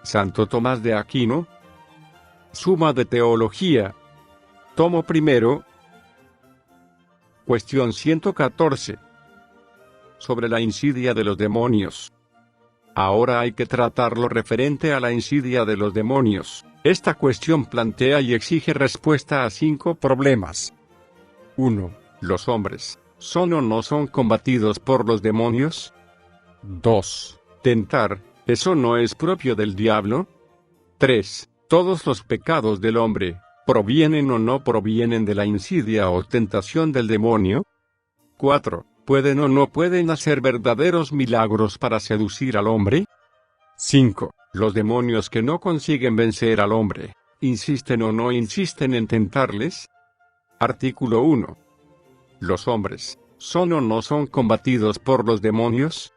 Santo Tomás de Aquino. Suma de Teología. Tomo primero. Cuestión 114. Sobre la insidia de los demonios. Ahora hay que tratar lo referente a la insidia de los demonios. Esta cuestión plantea y exige respuesta a 5 problemas. 1. ¿Los hombres son o no son combatidos por los demonios? 2. ¿Tentar, eso no es propio del diablo? 3. ¿Todos los pecados del hombre provienen o no provienen de la insidia o tentación del demonio? 4. ¿Pueden o no pueden hacer verdaderos milagros para seducir al hombre? 5. ¿Los demonios que no consiguen vencer al hombre, insisten o no insisten en tentarles? Artículo 1. ¿Los hombres son o no son combatidos por los demonios?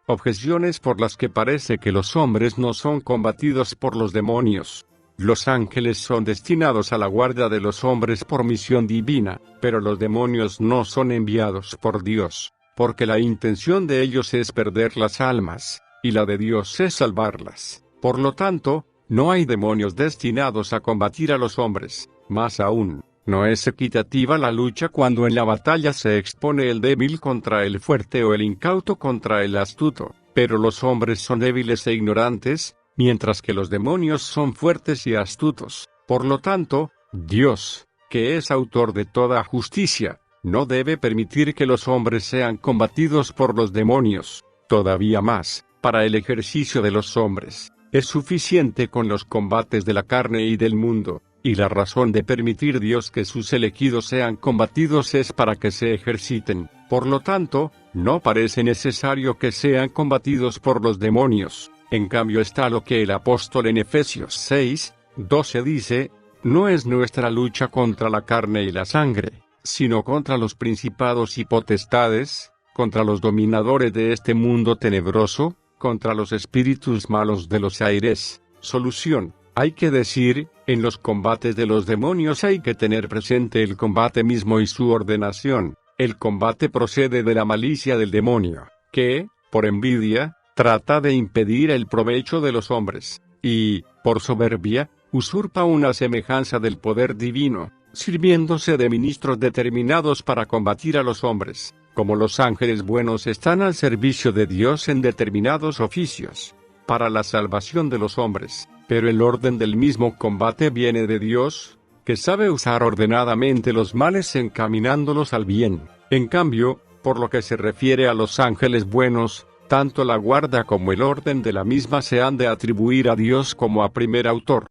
Objeciones por las que parece que los hombres no son combatidos por los demonios. Los ángeles son destinados a la guarda de los hombres por misión divina, pero los demonios no son enviados por Dios, porque la intención de ellos es perder las almas, y la de Dios es salvarlas. Por lo tanto, no hay demonios destinados a combatir a los hombres. Más aún, no es equitativa la lucha cuando en la batalla se expone el débil contra el fuerte o el incauto contra el astuto, pero los hombres son débiles e ignorantes, mientras que los demonios son fuertes y astutos. Por lo tanto, Dios, que es autor de toda justicia, no debe permitir que los hombres sean combatidos por los demonios. Todavía más, para el ejercicio de los hombres, es suficiente con los combates de la carne y del mundo, y la razón de permitir Dios que sus elegidos sean combatidos es para que se ejerciten. Por lo tanto, no parece necesario que sean combatidos por los demonios. En cambio está lo que el apóstol en Efesios 6:12 dice: no es nuestra lucha contra la carne y la sangre, sino contra los principados y potestades, contra los dominadores de este mundo tenebroso, contra los espíritus malos de los aires. Solución: hay que decir, en los combates de los demonios hay que tener presente el combate mismo y su ordenación. El combate procede de la malicia del demonio, que, por envidia, trata de impedir el provecho de los hombres, y, por soberbia, usurpa una semejanza del poder divino, sirviéndose de ministros determinados para combatir a los hombres, como los ángeles buenos están al servicio de Dios en determinados oficios, para la salvación de los hombres, pero el orden del mismo combate viene de Dios, que sabe usar ordenadamente los males encaminándolos al bien. En cambio, por lo que se refiere a los ángeles buenos, tanto la guarda como el orden de la misma se han de atribuir a Dios como a primer autor.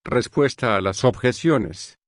Respuesta a las objeciones.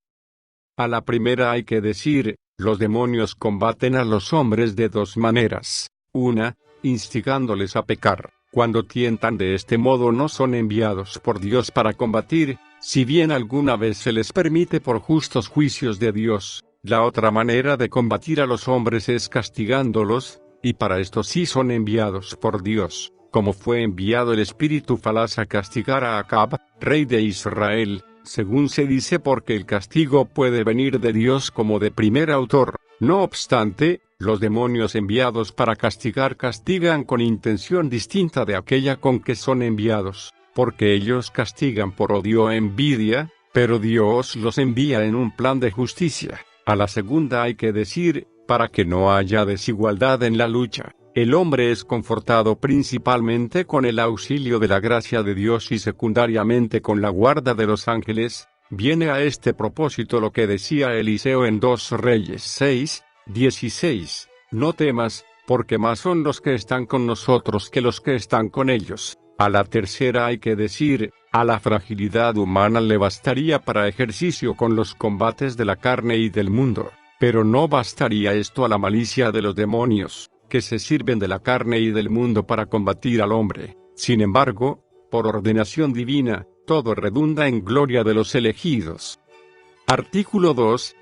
A la primera hay que decir, los demonios combaten a los hombres de 2 maneras. Una, instigándoles a pecar. Cuando tientan de este modo no son enviados por Dios para combatir, si bien alguna vez se les permite por justos juicios de Dios. La otra manera de combatir a los hombres es castigándolos, y para esto sí son enviados por Dios, como fue enviado el espíritu falaz a castigar a Acab, rey de Israel, según se dice, porque el castigo puede venir de Dios como de primer autor. No obstante, los demonios enviados para castigar castigan con intención distinta de aquella con que son enviados, porque ellos castigan por odio o envidia, pero Dios los envía en un plan de justicia. A la segunda hay que decir, para que no haya desigualdad en la lucha. El hombre es confortado principalmente con el auxilio de la gracia de Dios y secundariamente con la guarda de los ángeles. Viene a este propósito lo que decía Eliseo en 2 Reyes 6:16: no temas, porque más son los que están con nosotros que los que están con ellos. A la tercera hay que decir, a la fragilidad humana le bastaría para ejercicio con los combates de la carne y del mundo. Pero no bastaría esto a la malicia de los demonios, que se sirven de la carne y del mundo para combatir al hombre. Sin embargo, por ordenación divina, todo redunda en gloria de los elegidos. Artículo 2.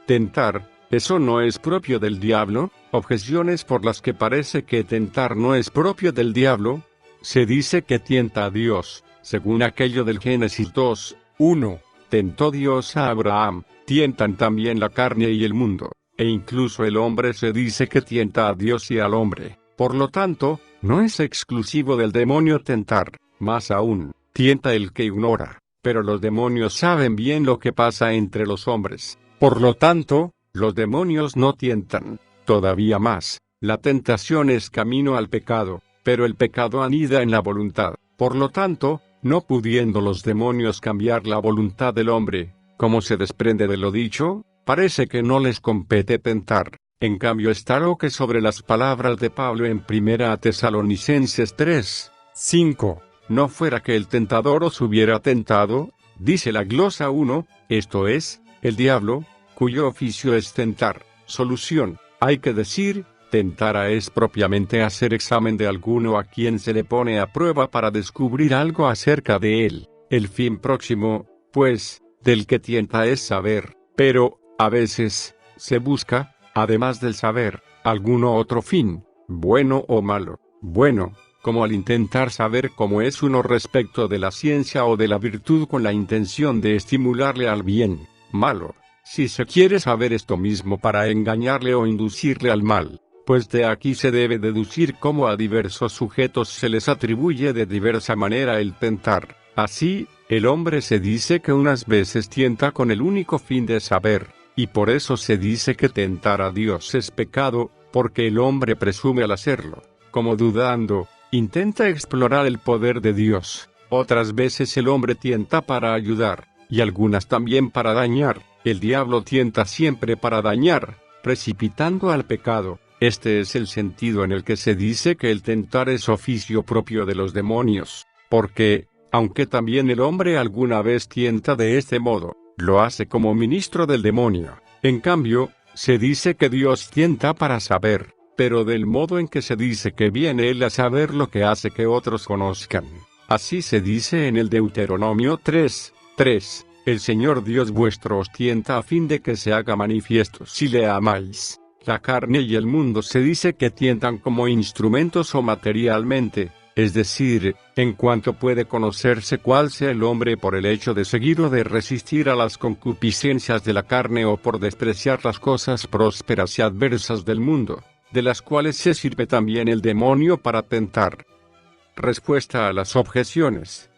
Tentar, ¿eso no es propio del diablo? Objeciones por las que parece que tentar no es propio del diablo. Se dice que tienta a Dios, según aquello del Génesis 2:1. Tentó Dios a Abraham. Tientan también la carne y el mundo, e incluso el hombre se dice que tienta a Dios y al hombre. Por lo tanto, no es exclusivo del demonio tentar. Más aún, tienta el que ignora, pero los demonios saben bien lo que pasa entre los hombres. Por lo tanto, los demonios no tientan. Todavía más, la tentación es camino al pecado, pero el pecado anida en la voluntad. Por lo tanto, no pudiendo los demonios cambiar la voluntad del hombre, como se desprende de lo dicho, parece que no les compete tentar. En cambio está lo que sobre las palabras de Pablo en 1 Tesalonicenses 3, 5. No fuera que el tentador os hubiera tentado, dice la glosa 1, esto es, el diablo, cuyo oficio es tentar. Solución, hay que decir, tentara es propiamente hacer examen de alguno a quien se le pone a prueba para descubrir algo acerca de él. El fin próximo, pues, del que tienta es saber, pero, a veces, se busca, además del saber, alguno otro fin, bueno o malo. Bueno, como al intentar saber cómo es uno respecto de la ciencia o de la virtud con la intención de estimularle al bien. Malo, si se quiere saber esto mismo para engañarle o inducirle al mal, pues de aquí se debe deducir cómo a diversos sujetos se les atribuye de diversa manera el tentar. Así, el hombre se dice que unas veces tienta con el único fin de saber, y por eso se dice que tentar a Dios es pecado, porque el hombre presume al hacerlo, como dudando, intenta explorar el poder de Dios. Otras veces el hombre tienta para ayudar, y algunas también para dañar. El diablo tienta siempre para dañar, precipitando al pecado. Este es el sentido en el que se dice que el tentar es oficio propio de los demonios, porque, aunque también el hombre alguna vez tienta de este modo, lo hace como ministro del demonio. En cambio, se dice que Dios tienta para saber, pero del modo en que se dice que viene Él a saber lo que hace que otros conozcan. Así se dice en el Deuteronomio 3, 3. El Señor Dios vuestro os tienta a fin de que se haga manifiesto si le amáis. La carne y el mundo se dice que tientan como instrumentos o materialmente, es decir, en cuanto puede conocerse cuál sea el hombre por el hecho de seguir o de resistir a las concupiscencias de la carne o por despreciar las cosas prósperas y adversas del mundo, de las cuales se sirve también el demonio para tentar. Respuesta a las objeciones.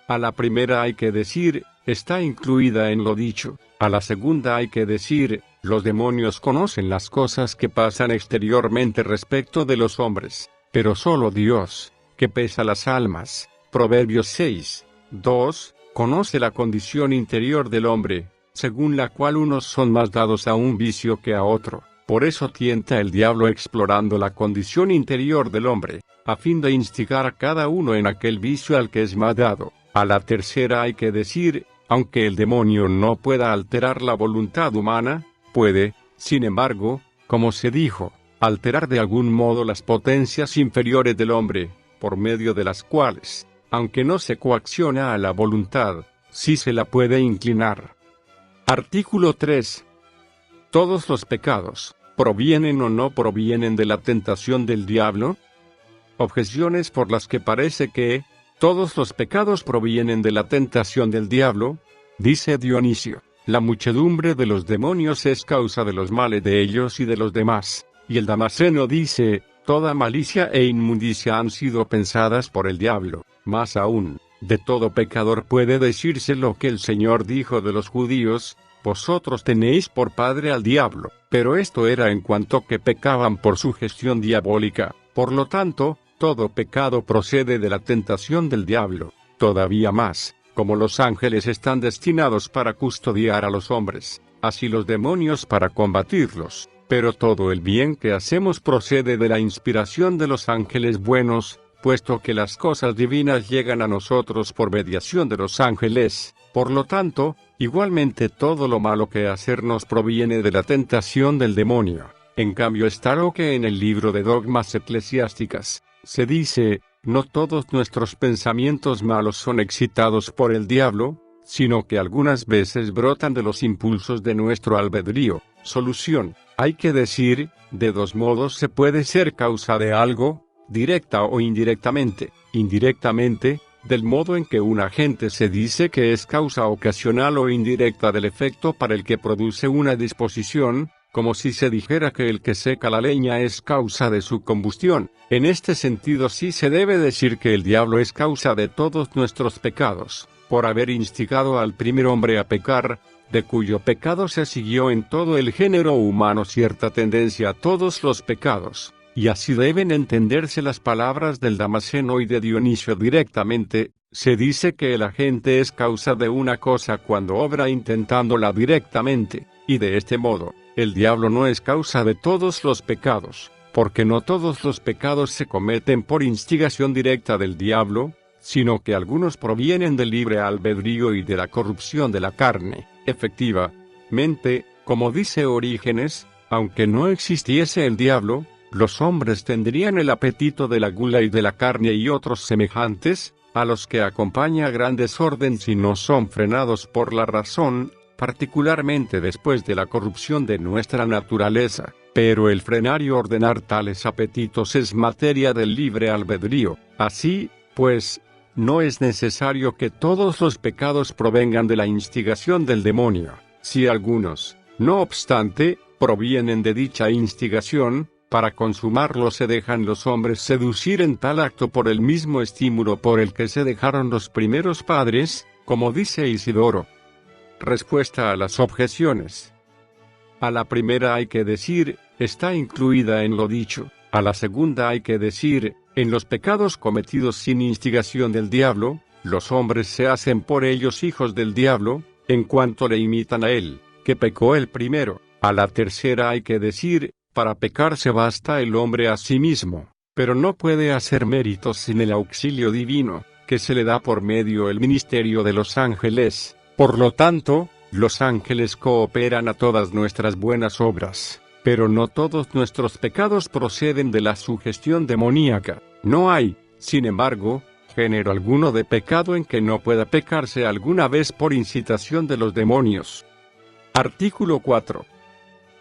A la primera hay que decir, está incluida en lo dicho. A la segunda hay que decir, los demonios conocen las cosas que pasan exteriormente respecto de los hombres, pero solo Dios, que pesa las almas, Proverbios 6, 2, conoce la condición interior del hombre, según la cual unos son más dados a un vicio que a otro. Por eso tienta el diablo explorando la condición interior del hombre, a fin de instigar a cada uno en aquel vicio al que es más dado. A la tercera hay que decir, aunque el demonio no pueda alterar la voluntad humana, puede, sin embargo, como se dijo, alterar de algún modo las potencias inferiores del hombre, por medio de las cuales, aunque no se coacciona a la voluntad, sí se la puede inclinar. Artículo 3. ¿Todos los pecados provienen o no provienen de la tentación del diablo? Objeciones por las que parece que todos los pecados provienen de la tentación del diablo. Dice Dionisio, la muchedumbre de los demonios es causa de los males de ellos y de los demás. Y el Damasceno dice, toda malicia e inmundicia han sido pensadas por el diablo. Más aún, de todo pecador puede decirse lo que el Señor dijo de los judíos, vosotros tenéis por padre al diablo. Pero esto era en cuanto que pecaban por su gestión diabólica. Por lo tanto, todo pecado procede de la tentación del diablo. Todavía más, como los ángeles están destinados para custodiar a los hombres, así los demonios para combatirlos. Pero todo el bien que hacemos procede de la inspiración de los ángeles buenos, puesto que las cosas divinas llegan a nosotros por mediación de los ángeles. Por lo tanto, igualmente todo lo malo que hacernos proviene de la tentación del demonio. En cambio está lo que en el libro de Dogmas Eclesiásticas se dice, no todos nuestros pensamientos malos son excitados por el diablo, sino que algunas veces brotan de los impulsos de nuestro albedrío. Solución, hay que decir, de dos modos se puede ser causa de algo, directa o indirectamente. Indirectamente, del modo en que un agente se dice que es causa ocasional o indirecta del efecto para el que produce una disposición, como si se dijera que el que seca la leña es causa de su combustión. En este sentido sí se debe decir que el diablo es causa de todos nuestros pecados, por haber instigado al primer hombre a pecar, de cuyo pecado se siguió en todo el género humano cierta tendencia a todos los pecados. Y así deben entenderse las palabras del Damasceno y de Dionisio directamente. Se dice que la gente es causa de una cosa cuando obra intentándola directamente, y de este modo, el diablo no es causa de todos los pecados, porque no todos los pecados se cometen por instigación directa del diablo, sino que algunos provienen del libre albedrío y de la corrupción de la carne. Efectivamente, como dice Orígenes, aunque no existiese el diablo, los hombres tendrían el apetito de la gula y de la carne y otros semejantes, a los que acompaña gran desorden si no son frenados por la razón, particularmente después de la corrupción de nuestra naturaleza. Pero el frenar y ordenar tales apetitos es materia del libre albedrío. Así, pues, no es necesario que todos los pecados provengan de la instigación del demonio. Si algunos, no obstante, provienen de dicha instigación, para consumarlo se dejan los hombres seducir en tal acto por el mismo estímulo por el que se dejaron los primeros padres, como dice Isidoro. Respuesta a las objeciones. A la primera hay que decir, está incluida en lo dicho. A la segunda hay que decir, en los pecados cometidos sin instigación del diablo, los hombres se hacen por ellos hijos del diablo, en cuanto le imitan a él, que pecó el primero. A la tercera hay que decir, para pecar se basta el hombre a sí mismo, pero no puede hacer méritos sin el auxilio divino, que se le da por medio el ministerio de los ángeles. Por lo tanto, los ángeles cooperan a todas nuestras buenas obras, pero no todos nuestros pecados proceden de la sugestión demoníaca. No hay, sin embargo, género alguno de pecado en que no pueda pecarse alguna vez por incitación de los demonios. Artículo 4.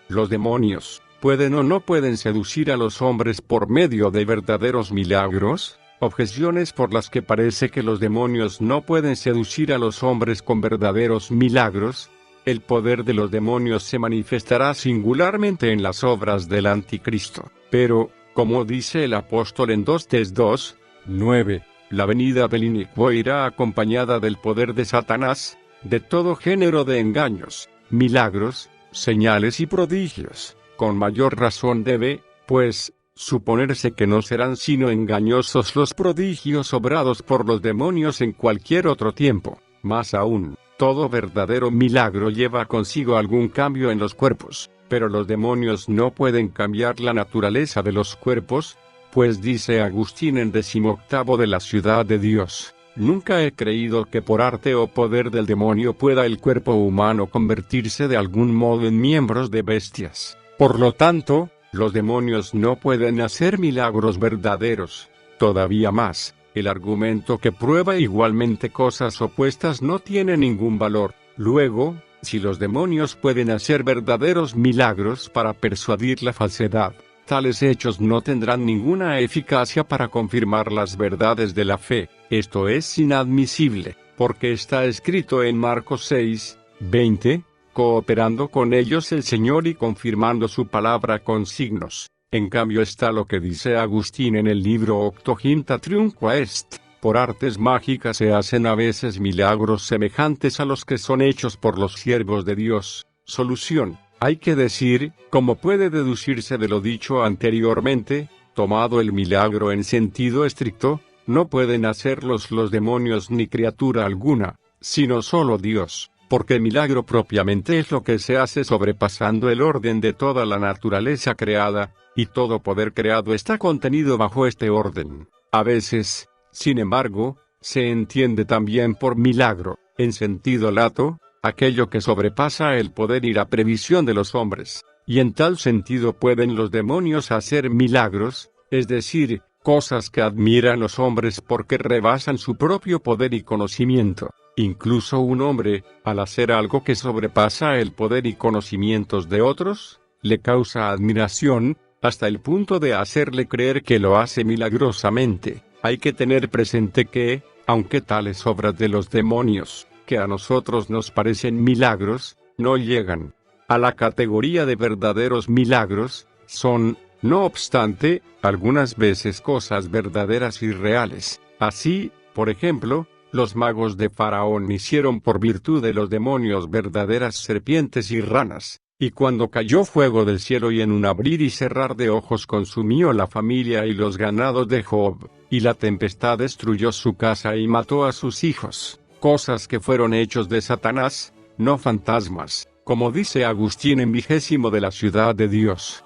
Los demonios ¿pueden o no pueden seducir a los hombres por medio de verdaderos milagros? Objeciones por las que parece que los demonios no pueden seducir a los hombres con verdaderos milagros. El poder de los demonios se manifestará singularmente en las obras del Anticristo. Pero, como dice el apóstol en 2 Tes 2, 9, la venida del inicuo irá acompañada del poder de Satanás, de todo género de engaños, milagros, señales y prodigios. Con mayor razón debe, pues, suponerse que no serán sino engañosos los prodigios obrados por los demonios en cualquier otro tiempo. Más aún, todo verdadero milagro lleva consigo algún cambio en los cuerpos, pero los demonios no pueden cambiar la naturaleza de los cuerpos, pues dice Agustín en 18º de la Ciudad de Dios, nunca he creído que por arte o poder del demonio pueda el cuerpo humano convertirse de algún modo en miembros de bestias. Por lo tanto, los demonios no pueden hacer milagros verdaderos. Todavía más, el argumento que prueba igualmente cosas opuestas no tiene ningún valor. Luego, si los demonios pueden hacer verdaderos milagros para persuadir la falsedad, tales hechos no tendrán ninguna eficacia para confirmar las verdades de la fe. Esto es inadmisible, porque está escrito en Marcos 6, 20, cooperando con ellos el Señor y confirmando su palabra con signos. En cambio está lo que dice Agustín en el libro Octoginta Triunqua Est, por artes mágicas se hacen a veces milagros semejantes a los que son hechos por los siervos de Dios. Solución. Hay que decir, como puede deducirse de lo dicho anteriormente, tomado el milagro en sentido estricto, no pueden hacerlos los demonios ni criatura alguna, sino solo Dios. Porque milagro propiamente es lo que se hace sobrepasando el orden de toda la naturaleza creada, y todo poder creado está contenido bajo este orden. A veces, sin embargo, se entiende también por milagro, en sentido lato, aquello que sobrepasa el poder y la previsión de los hombres, y en tal sentido pueden los demonios hacer milagros, es decir, cosas que admiran los hombres porque rebasan su propio poder y conocimiento. Incluso un hombre, al hacer algo que sobrepasa el poder y conocimientos de otros, le causa admiración, hasta el punto de hacerle creer que lo hace milagrosamente. Hay que tener presente que, aunque tales obras de los demonios, que a nosotros nos parecen milagros, no llegan a la categoría de verdaderos milagros, son, no obstante, algunas veces cosas verdaderas y reales. Así, por ejemplo, los magos de Faraón hicieron por virtud de los demonios verdaderas serpientes y ranas, y cuando cayó fuego del cielo y en un abrir y cerrar de ojos consumió la familia y los ganados de Job, y la tempestad destruyó su casa y mató a sus hijos, cosas que fueron hechos de Satanás, no fantasmas, como dice Agustín en 20 de la Ciudad de Dios.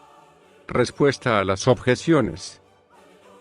Respuesta a las objeciones.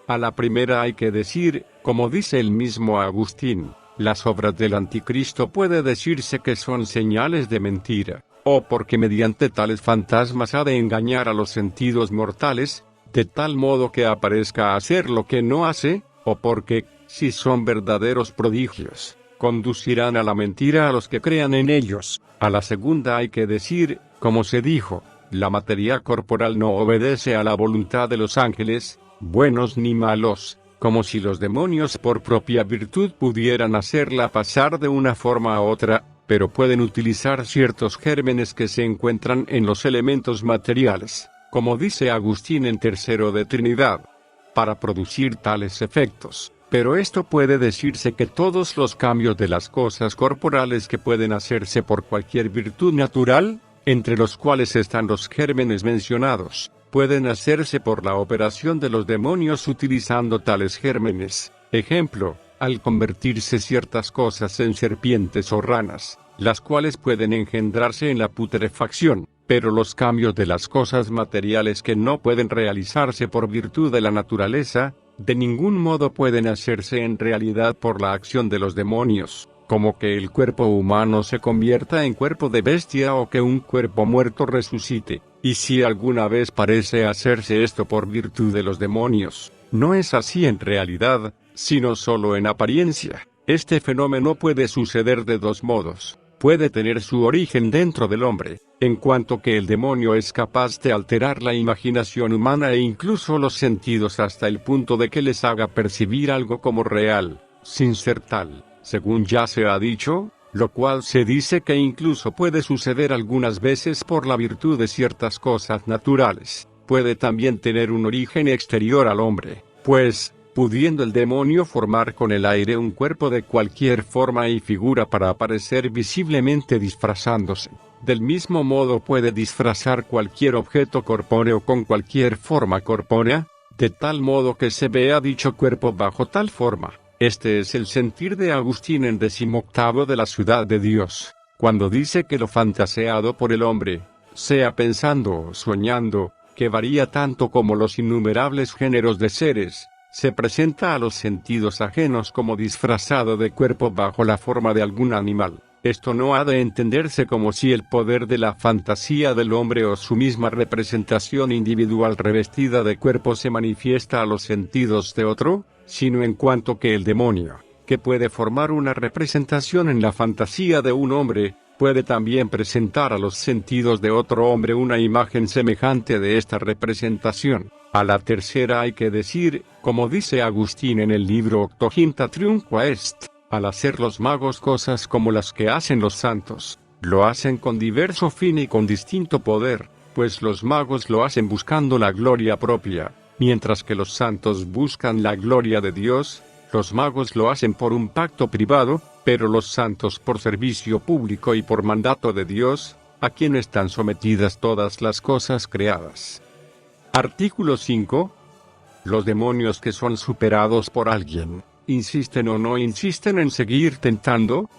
A la primera hay que decir, como dice el mismo Agustín, las obras del anticristo puede decirse que son señales de mentira, o porque mediante tales fantasmas ha de engañar a los sentidos mortales, de tal modo que aparezca a hacer lo que no hace, o porque, si son verdaderos prodigios, conducirán a la mentira a los que crean en ellos. A la segunda hay que decir, como se dijo, la materia corporal no obedece a la voluntad de los ángeles, buenos ni malos, como si los demonios por propia virtud pudieran hacerla pasar de una forma a otra, pero pueden utilizar ciertos gérmenes que se encuentran en los elementos materiales, como dice Agustín en Tercero de Trinidad, para producir tales efectos. Pero esto puede decirse que todos los cambios de las cosas corporales que pueden hacerse por cualquier virtud natural, entre los cuales están los gérmenes mencionados, pueden hacerse por la operación de los demonios utilizando tales gérmenes. Ejemplo, al convertirse ciertas cosas en serpientes o ranas, las cuales pueden engendrarse en la putrefacción, pero los cambios de las cosas materiales que no pueden realizarse por virtud de la naturaleza, de ningún modo pueden hacerse en realidad por la acción de los demonios, como que el cuerpo humano se convierta en cuerpo de bestia o que un cuerpo muerto resucite, y si alguna vez parece hacerse esto por virtud de los demonios, no es así en realidad, sino solo en apariencia. Este fenómeno puede suceder de dos modos. Puede tener su origen dentro del hombre, en cuanto que el demonio es capaz de alterar la imaginación humana e incluso los sentidos hasta el punto de que les haga percibir algo como real, sin ser tal, según ya se ha dicho, lo cual se dice que incluso puede suceder algunas veces por la virtud de ciertas cosas naturales. Puede también tener un origen exterior al hombre, pues, pudiendo el demonio formar con el aire un cuerpo de cualquier forma y figura para aparecer visiblemente disfrazándose, del mismo modo puede disfrazar cualquier objeto corpóreo con cualquier forma corpórea, de tal modo que se vea dicho cuerpo bajo tal forma. Este es el sentir de Agustín en 18 de la Ciudad de Dios, cuando dice que lo fantaseado por el hombre, sea pensando o soñando, que varía tanto como los innumerables géneros de seres, se presenta a los sentidos ajenos como disfrazado de cuerpo bajo la forma de algún animal. Esto no ha de entenderse como si el poder de la fantasía del hombre o su misma representación individual revestida de cuerpo se manifiesta a los sentidos de otro, sino en cuanto que el demonio, que puede formar una representación en la fantasía de un hombre, puede también presentar a los sentidos de otro hombre una imagen semejante de esta representación. A la tercera hay que decir, como dice Agustín en el libro Octoginta Triunqua Est, al hacer los magos cosas como las que hacen los santos, lo hacen con diverso fin y con distinto poder, pues los magos lo hacen buscando la gloria propia, mientras que los santos buscan la gloria de Dios. Los magos lo hacen por un pacto privado, pero los santos por servicio público y por mandato de Dios, a quien están sometidas todas las cosas creadas. Artículo 5. Los demonios que son superados por alguien, ¿insisten o no insisten en seguir tentando?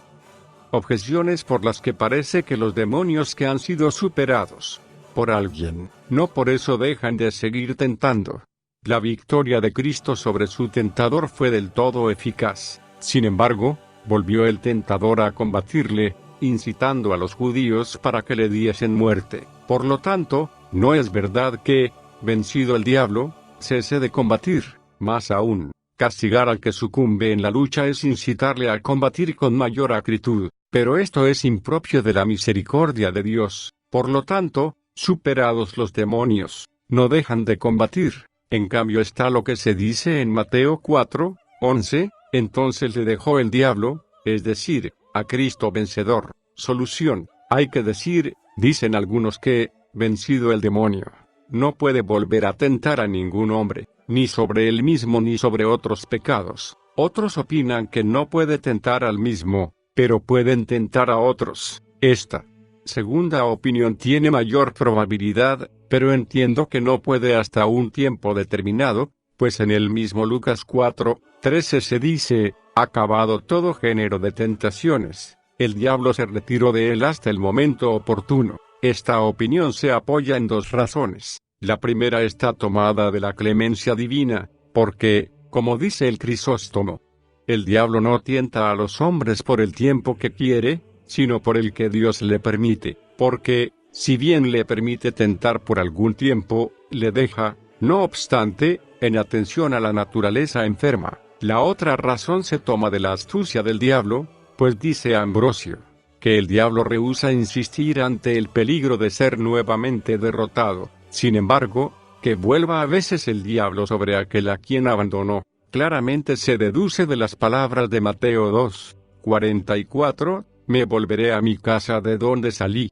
Objeciones por las que parece que los demonios que han sido superados por alguien, no por eso dejan de seguir tentando. La victoria de Cristo sobre su tentador fue del todo eficaz. Sin embargo, volvió el tentador a combatirle, incitando a los judíos para que le diesen muerte. Por lo tanto, no es verdad que, vencido el diablo, cese de combatir. Más aún, castigar al que sucumbe en la lucha es incitarle a combatir con mayor acritud, pero esto es impropio de la misericordia de Dios. Por lo tanto, superados los demonios, no dejan de combatir. En cambio está lo que se dice en Mateo 4:11, entonces le dejó el diablo, es decir, a Cristo vencedor. Solución: hay que decir, Dicen algunos que, vencido el demonio, no puede volver a tentar a ningún hombre, ni sobre él mismo ni sobre otros pecados. Otros opinan que no puede tentar al mismo, pero pueden tentar a otros. Esta segunda opinión tiene mayor probabilidad, pero entiendo que no puede hasta un tiempo determinado, pues en el mismo Lucas 4:13 se dice, acabado todo género de tentaciones, el diablo se retiró de él hasta el momento oportuno. Esta opinión se apoya en dos razones. La primera está tomada de la clemencia divina, porque, como dice el Crisóstomo, el diablo no tienta a los hombres por el tiempo que quiere, sino por el que Dios le permite, porque, si bien le permite tentar por algún tiempo, le deja, no obstante, en atención a la naturaleza enferma. La otra razón se toma de la astucia del diablo, pues dice Ambrosio, que el diablo rehúsa insistir ante el peligro de ser nuevamente derrotado. Sin embargo, que vuelva a veces el diablo sobre aquel a quien abandonó, claramente se deduce de las palabras de Mateo 2:44, me volveré a mi casa de donde salí.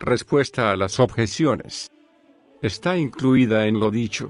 Respuesta a las objeciones. Está incluida en lo dicho.